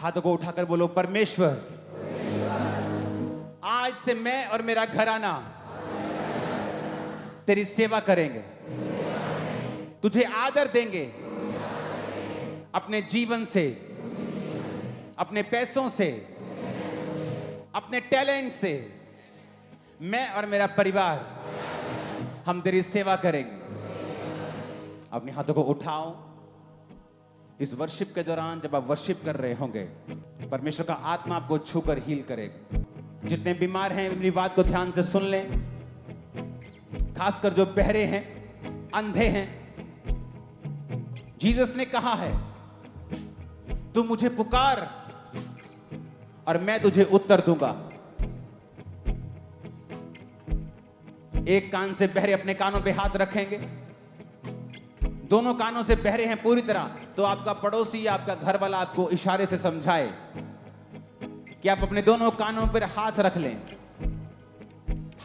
हाथों को उठाकर बोलो, परमेश्वर आज से मैं और मेरा घराना तेरी सेवा करेंगे, तुझे आदर देंगे, अपने जीवन से, अपने पैसों से, अपने टैलेंट से मैं और मेरा परिवार हम तेरी सेवा करेंगे। अपने हाथों को उठाओ। इस वर्शिप के दौरान जब आप वर्शिप कर रहे होंगे, परमेश्वर का आत्मा आपको छूकर हील करेगा। जितने बीमार हैं मेरी बात को ध्यान से सुन लें, खासकर जो बहरे हैं, अंधे हैं। जीसस ने कहा है, तू मुझे पुकार और मैं तुझे उत्तर दूंगा। एक कान से बहरे अपने कानों पे हाथ रखेंगे, दोनों कानों से बहरे हैं पूरी तरह, तो आपका पड़ोसी या आपका घर वाला आपको इशारे से समझाए कि आप अपने दोनों कानों पर हाथ रख लें।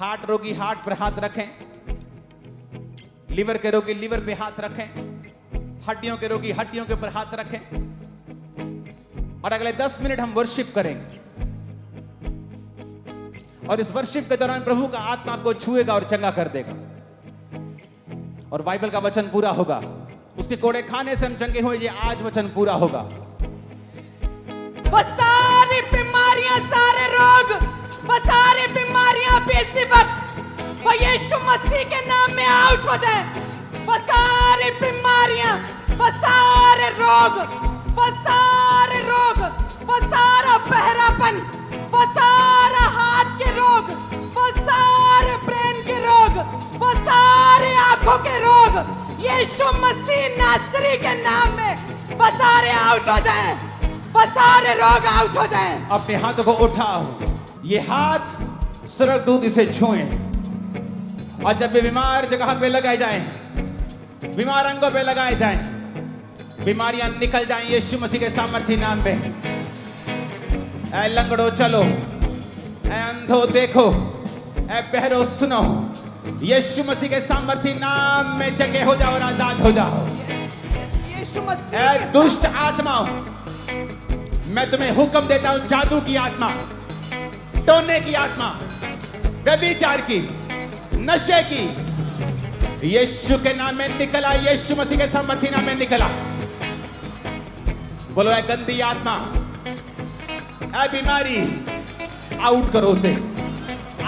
हार्ट रोगी हार्ट पर हाथ रखें, लिवर के रोगी लिवर पे हाथ रखें, हड्डियों के रोगी हड्डियों के ऊपर हाथ रखें और अगले 10 मिनट हम वर्शिप करेंगे। और इस वर्शिप के दौरान प्रभु का आत्मा आपको छुएगा और चंगा कर देगा और बाइबल का वचन पूरा होगा। उसके कोड़े खाने से हम चंगे हुए, ये आज वचन पूरा होगा। वो सारी बीमारियां, सारे रोग, वो सारी बीमारियां भी इसी वक्त वो यीशु मसीह के नाम में आउट हो जाए। वो सारी बीमारियां, वो सारे रोग, वो सारे रोग, वो सारा बहरापन, वो सारा हाथ के रोग, वो सारे ब्रेन के रोग, वो सारे आंखों के रोग, यीशु मसीह नासरी के नाम में वो सारे आउट हो जाएं, वो सारे रोग आउट हो जाएं। अपने हाथों को उठाओ, ये हाथ स्वर्गदूत इसे छुएं और जब ये बीमार जगह पे लगाए जाएं, बीमार अंगों पे लगाए जाएं, बीमारियां निकल जाएं यीशु मसीह के सामर्थी नाम में। ऐ लंगड़ो चलो, ऐ अंधो देखो, ऐ बहरो सुनो, यीशु मसीह के सामर्थी नाम में चंगे हो जाओ और आजाद हो जाओ। यीशु मसीह ऐ दुष्ट आत्माओं, मैं तुम्हें हुक्म देता हूं, जादू की आत्मा, टोने की आत्मा, व्यभिचार की, नशे की, यीशु के नाम में निकला, यीशु मसीह के सामर्थी नाम में निकला। बोलो, ऐ गंदी आत्मा, ऐ बीमारी, आउट करो उसे,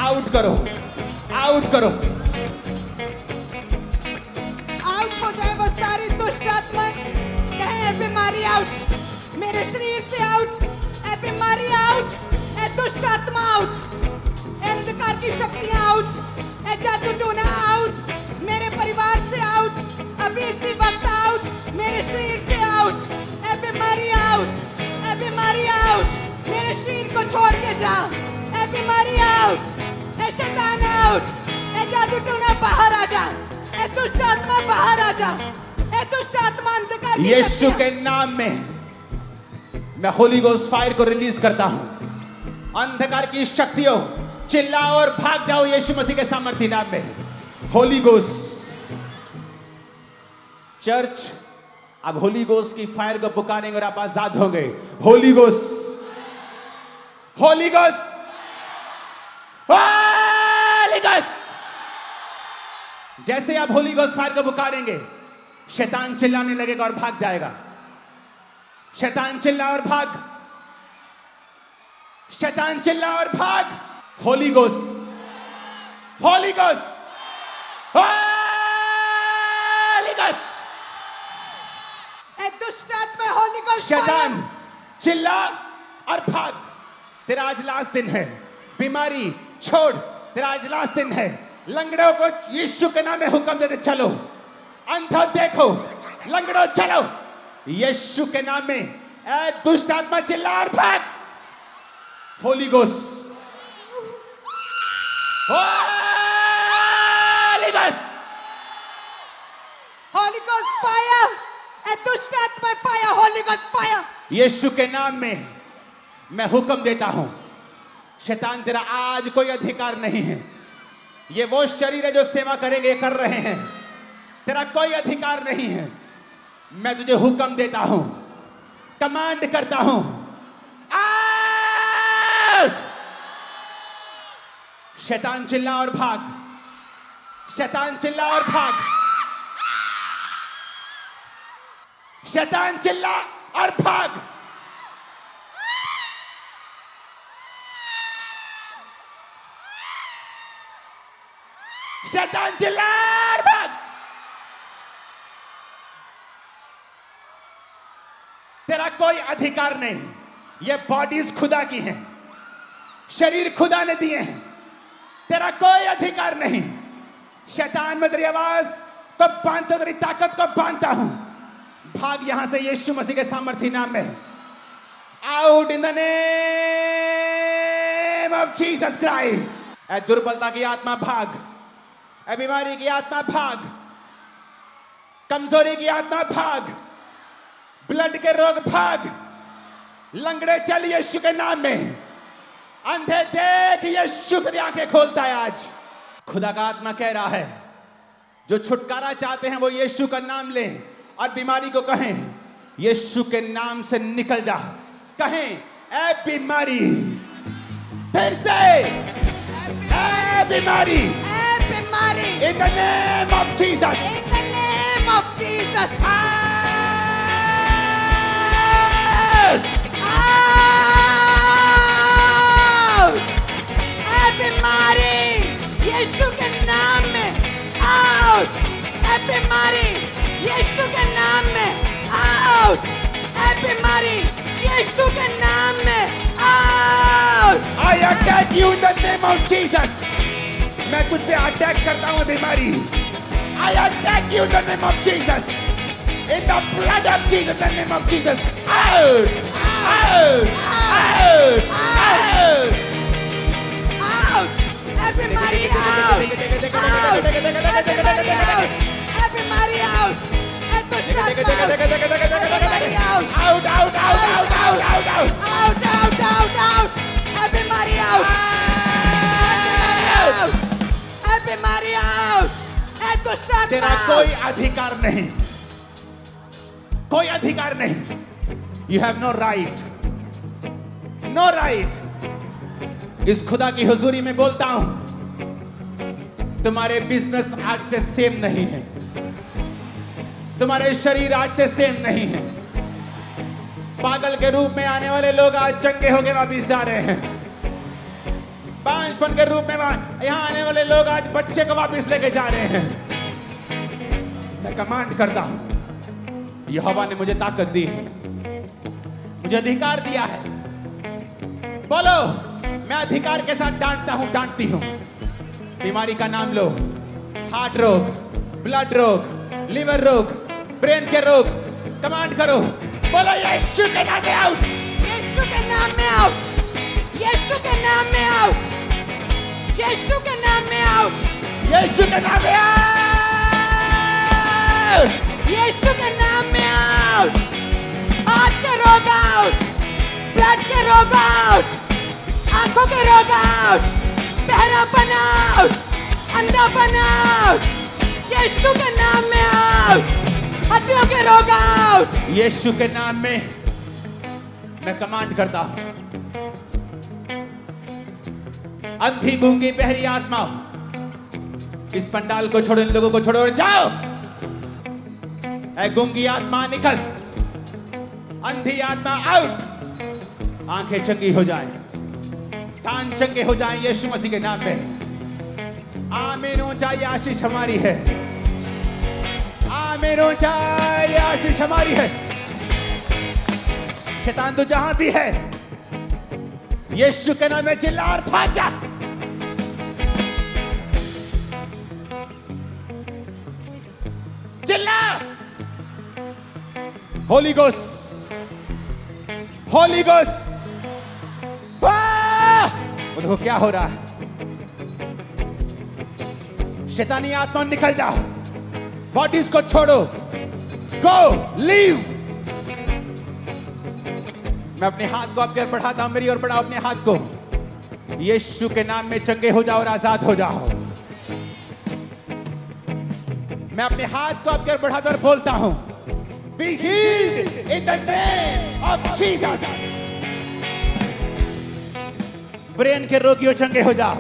आउट करो, आउट करो। आउट हो जाए वो सारी दुष्ट आत्मा। कहे बीमारी आउट, मेरे शरीर से आउट, ऐ बीमारी आउट, ऐ दुष्ट आत्मा आउट, ऐ अंधकार की शक्तियां आउट, ऐ जादू टोना आउट, मेरे परिवार से आउट, अभी इसी वक्त आउट, मेरे शरीर से आउट, ऐ बीमारी आउट, ऐ बीमारी आउट, मेरे शरीर को छोड़ के जा, ऐ बीमारी आउट, ऐ शैतान आउट, ऐ जादू टोना बाहर आ जा, ऐ दुष्ट आत्मा बाहर आ जा, ऐ दुष्ट आत्मा अंधकार की यीशु शक्तियां। के नाम में मैं होली गोस्ट फायर को रिलीज करता हूं। अंधकार की शक्तियों, चिल्लाओ और भाग जाओ यीशु मसीह के सामर्थी नाम में। होली गोस्ट चर्च, अब होली गोस्ट की फायर को पुकारेंगे और आप आजाद होंगे। Holi ghost, holy ghost, holy ghost. जैसे आप होली गोस्ट फायर को पुकारेंगे, शैतान चिल्लाने लगेगा और भाग जाएगा। शैतान चिल्ला और भाग, शैतान चिल्ला और भाग। Holy ghost, holy ghost, holy ghost. ऐ दुष्ट आत्मा होली गोस्ट शैतान चिल्ला और भाग। तेरा आज लास्ट दिन है। बीमारी छोड़, तेरा आज लास्ट दिन है। लंगड़ों को यीशु के नाम में हुक्म देते चलो। अंधों देखो, लंगड़ों चलो, यीशु के नाम में। ऐ दुष्ट आत्मा चिल्ला और भाग। Holy ghost, holy ghost, holy ghost fire, ऐ दुष्ट आत्मा फायर, होली गोस्ट फायर। यीशु के नाम में मैं हुक्म देता हूं, शैतान तेरा आज कोई अधिकार नहीं है। ये वो शरीर है जो सेवा करेंगे, कर रहे हैं। तेरा कोई अधिकार नहीं है। मैं तुझे हुक्म देता हूं, कमांड करता हूं, शैतान चिल्ला और भाग, शैतान चिल्ला और भाग, शैतान चिल्ला और भाग। शैतान चिल्ला और भाग। तेरा कोई अधिकार नहीं। ये बॉडीज खुदा की हैं, शरीर खुदा ने दिए हैं, तेरा कोई अधिकार नहीं। शैतान में तेरी आवाज को बांधता, तेरी ताकत को बांधता हूं। भाग यहां से यीशु मसीह के सामर्थी नाम में। Out in the name of Jesus Christ. ए दुर्बलता की आत्मा भाग, ए बीमारी की आत्मा भाग, कमजोरी की आत्मा भाग, ब्लड के रोग भाग, लंगड़े चल यीशु के नाम में, अंधे देख यीशु तेरी आंखें खोलता है आज। खुदा का आत्मा कह रहा है जो छुटकारा चाहते हैं वो यीशु का नाम लें और बीमारी को कहें यीशु के नाम से निकल जा। कहें ए बीमारी, फिर से ए बीमारी, in the name of Jesus, in the name of Jesus, out, out, ए बीमारी यीशु के नाम में out, ए बीमारी यीशु के नाम में out, ए बीमारी यीशु के नाम में out। I attack you in the name of Jesus. मैं तुझ पे अटैक करता हूँ बीमारी। I attack you in the name of Jesus. In the blood of Jesus, in the name of Jesus. Out! Out! Out! Out! Out! Everybody out! Out! Everybody out! Everybody out! Everybody out! Out! Out! Out! Out! Out! Out! Out! Out! Out! Out! Out! Everybody out! Out! Everybody out! तेरा कोई अधिकार नहीं, कोई अधिकार नहीं। You have no right, no right। इस खुदा की हुजूरी में बोलता हूं, तुम्हारे बिजनेस आज से सेम नहीं है, तुम्हारे शरीर आज से सेम नहीं है। पागल के रूप में आने वाले लोग आज चंगे होके वापिस जा रहे हैं। बांझपन के रूप में यहां आने वाले लोग आज बच्चे को वापस लेके जा रहे हैं। मैं कमांड करता हूं, यहोवा ने मुझे ताकत दी है, मुझे अधिकार दिया है। बोलो, मैं अधिकार के साथ डांटता हूं, डांटती हूं। बीमारी का नाम लो, हार्ट रोग, ब्लड रोग, लिवर रोग, ब्रेन के रोग, कमांड करो। बोलो यीशु के नाम में आउट, यीशु के नाम में आउट, यीशु के नाम में आउट, यीशु के नाम में आउट, यीशु के नाम में आउट, यीशु के नाम में आउट। हार्ट के रोग आउट, ब्लड के रोग आउट, आंखों के रोग आउट, बहरापन आउट, अंधापन आउट, यीशु के नाम में आउट। हड्डियों के रोग आउट, यीशु के नाम में मैं कमांड करता हूं। अंधी गूंगी बहरी आत्मा, इस पंडाल को छोड़ो, इन लोगों को छोड़ो और जाओ। ऐ गूंगी आत्मा निकल, अंधी आत्मा आउट। आंखें चंगी हो जाए, कान चंगे हो जाए यीशु मसीह के नाम में। आमीन। ऊंचाई आशीष हमारी है, आमीन। ऊंचाई आशीष हमारी है। शैतान तू जहां भी है, यीशु के नाम में चिल्ला और भाग जा। चिल्ला, होली गोस्ट, होली गोस्ट। वो देखो क्या हो रहा है। शैतानी आत्मा निकल जाओ, बॉडीज को छोड़ो, गो लीव। मैं अपने हाथ को आपके ओर बढ़ाता हूं, मेरी ओर बढ़ाओ अपने हाथ को। यीशु के नाम में चंगे हो जाओ और आजाद हो जाओ। मैं अपने हाथ को आपके ओर बढ़ाता और बोलता हूं, be healed in the name of Jesus. Brain के रोगियों चंगे हो जाओ,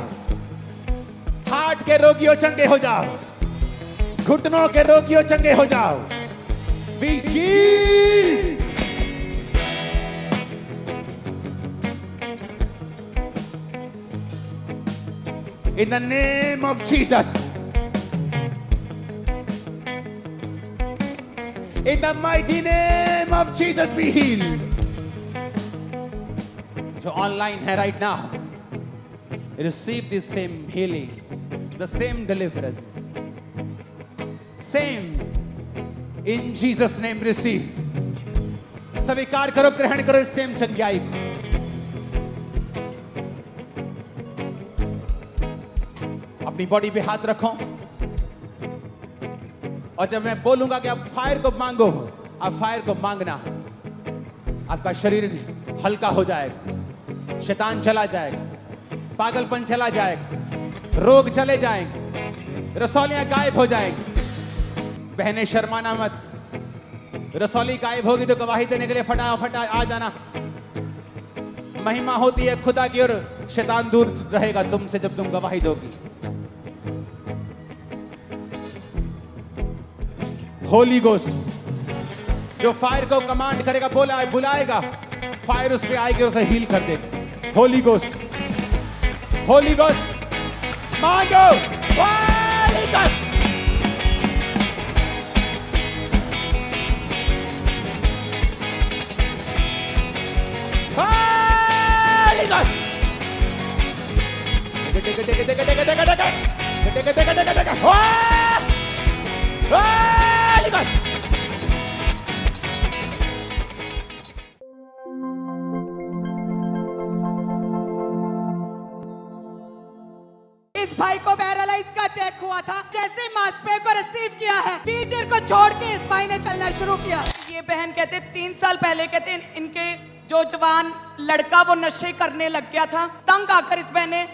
हार्ट के रोगियों चंगे हो जाओ, घुटनों के रोगियों चंगे हो जाओ। Be healed. In the name of Jesus. In the mighty name of Jesus, be healed. जो ऑनलाइन है right now, receive this same healing, the same deliverance, same in Jesus name receive. स्वीकार करो, ग्रहण करो इस सेम चंगाई को। अपनी बॉडी पे हाथ रखो और जब मैं बोलूंगा कि आप फायर को मांगो, आप फायर को मांगना। आपका शरीर हल्का हो जाएगा, शैतान चला जाएगा, पागलपन चला जाएगा, रोग चले जाएंगे, रसौलियां गायब हो जाएंगी। बहनें शर्माना मत, रसौली गायब होगी तो गवाही देने के लिए फटाफट आ जाना। महिमा होती है खुदा की और शैतान दूर रहेगा तुमसे जब तुम गवाही दोगी। होली गोस्ट जो फायर को कमांड करेगा, बोला बुलाएगा, फायर उस पे आएगी और उसे हील कर देगा। होली गोस्ट, होली गोस्ट मांगो, Holi ghost. Holy ghost holy ghost. इस भाई को पैरालाइज का अटैक हुआ था। जैसे मांसपेशियों को रिसीव किया है, व्हीलचेयर को छोड़ के इस भाई ने चलना शुरू किया। ये बहन कहते 3 साल पहले कहते इनके जो जवान लड़का वो नशे करने लग गया था। तंग आकर इस बहन ने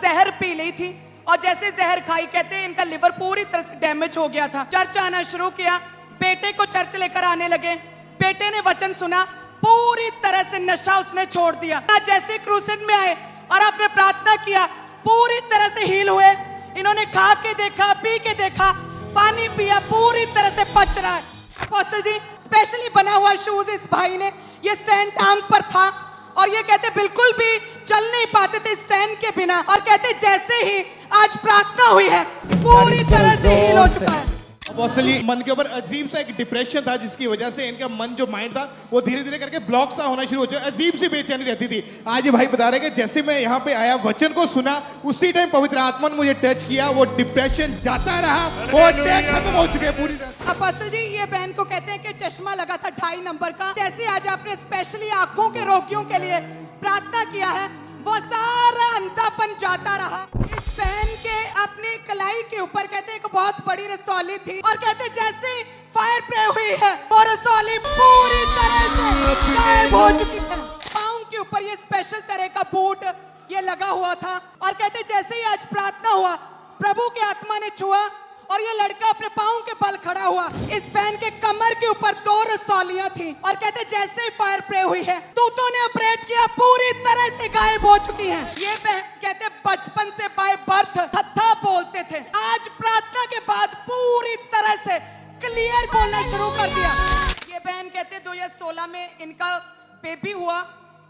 जहर पी ली थी और जैसे जहर खाई कहते इनका लिवर पूरी तरह से डैमेज हो गया था। चर्च आना शुरू किया, बेटे को चर्च लेकर आने लगे। बेटे ने वचन सुना, पूरी तरह से नशा उसने छोड़ दिया। जैसे क्रूसेड में आए और आपने प्रार्थना किया, पूरी तरह से हील हुए। इन्होंने खा के देखा, पी के देखा, पानी पिया, पूरी तरह से पच रहा है। अपोस्टल जी स्पेशली बना हुआ शूज इस भाई ने, ये स्टैंड टांग पर था और ये कहते बिल्कुल भी चल नहीं पाते थे स्टैंड के बिना। और कहते जैसे ही आज प्रार्थना हुई है पूरी तरह से हील हो चुका है। अपोस्टल जी मन के ऊपर अजीब सा एक डिप्रेशन था जिसकी वजह से इनका मन जो माइंड था वो धीरे धीरे करके ब्लॉक सा होना शुरू हो गया। अजीब सी बेचैनी रहती थी। आज ये भाई बता रहे कि जैसे मैं यहाँ पे आया, वचन को सुना, उसी टाइम पवित्र आत्मा ने मुझे टच किया, वो डिप्रेशन जाता रहा, वो अटैक खत्म हो चुके हैं पूरी तरह। अपोस्टल जी ये बहन को कहते हैं कि चश्मा लगा था 2.5 नंबर का। जैसे आज आपने स्पेशली आंखों के रोगियों के लिए प्रार्थना किया है, वो सारा अंधापन जाता रहा। इस बहन के अपनी कलाई के ऊपर कहते एक बहुत बड़ी रसौली थी और कहते जैसे फायर प्रे हुई है वो रसौली पूरी तरह से गायब हो चुकी है। पाँव के ऊपर ये स्पेशल तरह का बूट ये लगा हुआ था और कहते जैसे ही आज प्रार्थना हुआ, प्रभु की आत्मा ने छुआ और ये लड़का अपने पाँव के बल खड़ा हुआ। इस बहन के कमर के ऊपर 2 रसौलियां थी और कहते जैसे ही फायर प्रे हुई है, दूतों ने ऑपरेट किया, पूरी तरह से गायब हो चुकी हैं। ये बहन कहते बचपन से बाय बर्थ थत्था बोलते थे, आज प्रार्थना के बाद पूरी तरह से क्लियर बोलना शुरू कर दिया। ये बहन कहते 2016 में इनका बेबी हुआ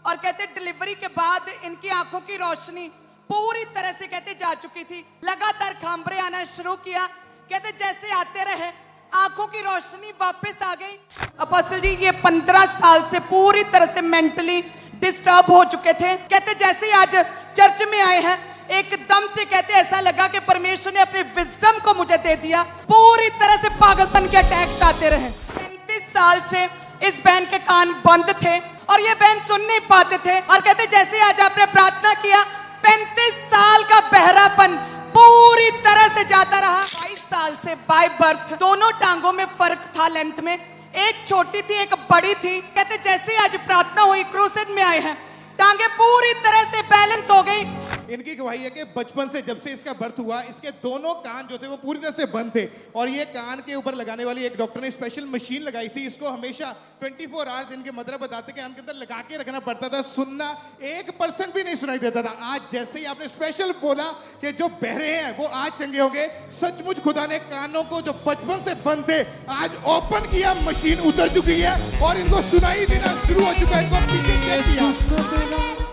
और कहते डिलीवरी के बाद इनकी आंखों की रोशनी पूरी तरह से कहते जा चुकी थी। लगातार खांबरे आना शुरू किया। कहते जैसे आते रहे आंखों की रोशनी वापस आ गई। अपोस्टल जी ये 15 साल से पूरी तरह से मेंटली डिस्टर्ब हो चुके थे। कहते जैसे आज चर्च में आए हैं, एकदम से कहते ऐसा लगा कि परमेश्वर ने अपने विजडम को मुझे दे दिया। पूरी तरह से पागलपन के अटैक जाते रहे। 35 साल से इस बहन के कान बंद थे और ये बहन सुन नहीं पाते थे और कहते जैसे आज आपने प्रार्थना किया, 35 साल का बहरापन पूरी तरह से जाता रहा। 22 साल से बाय बर्थ दोनों टांगों में फर्क था लेंथ में, एक छोटी थी एक बड़ी थी। कहते जैसे आज प्रार्थना हुई, क्रूसेड में आए हैं, टांगे पूरी तरह से बैलेंस हो गई। इनकी गवाही है कि बचपन से जब से इसका बर्थ हुआ इसके दोनों कान जो थे वो पूरी तरह से बंद थे और ये कान के ऊपर लगाने वाली एक डॉक्टर ने स्पेशल मशीन लगाई थी। इसको हमेशा 24 आवर्स इनके मदर बताते कि कान के अंदर लगा के रखना पड़ता था, सुनना 1% भी नहीं सुनाई देता था। आज जैसे ही आपने स्पेशल बोला कि जो बहरे हैं वो आज चंगे होंगे, सचमुच खुदा ने कानों को जो बचपन से बंद थे आज ओपन किया, मशीन उतर चुकी है और इनको सुनाई देना शुरू हो चुका है। इनको पीछे चेक किया।